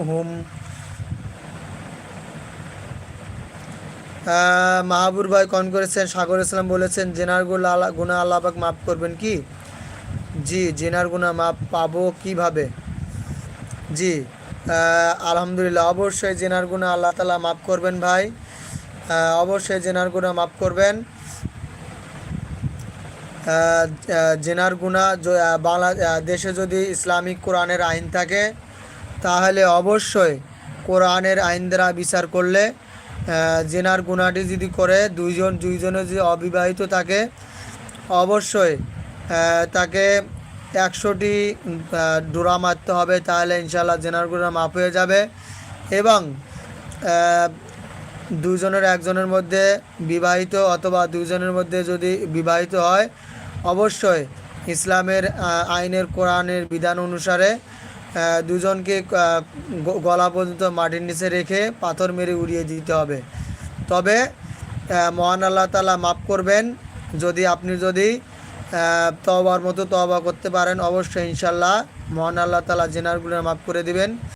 হুম। মাহাবুর ভাই কন করেছেন, সাগর ইসলাম বলেছেন জেনার গুনাহ আল্লাহ পাক মাফ করবেন কি? জি, জেনার গুনাহ মাফ পাবো কিভাবে? জি, আলহামদুলিল্লাহ, অবশ্যই জেনার গুনাহ আল্লাহ তাআলা মাফ করবেন ভাই। অবশ্যই জেনার গুনাহ মাফ করবেন। জেনার গুনাহ দেশে যদি ইসলামিক কোরআনের আইন থাকে তাহলে অবশ্যই কোরআনের আইন দ্বারা বিচার করলে জেনার গুনাহটি যদি করে দুইজনে যদি অবিবাহিত থাকে অবশ্যই তাকে 100টি ডোরা মারতে হবে, তাহলে ইনশাল্লাহ জেনার গুনাহ মাফ হয়ে যাবে। এবং আহ, দুজনের একজনের মধ্যে বিবাহিত অথবা দুজনের মধ্যে যদি বিবাহিত হয় অবশ্যই ইসলামের আইনের কোরআনের বিধান অনুসারে দুজনকে গলা পর্যন্ত মাটির নিচে রেখে পাথর মেরে উড়িয়ে দিতে হবে। তবে মহান আল্লাহ তাআলা মাফ করবেন যদি আপনি যদি তওবার মতো তওবা করতে পারেন, অবশ্যই ইনশাল্লাহ মহান আল্লাহ তাআলা জেনার গুনাহ মাফ করে দিবেন।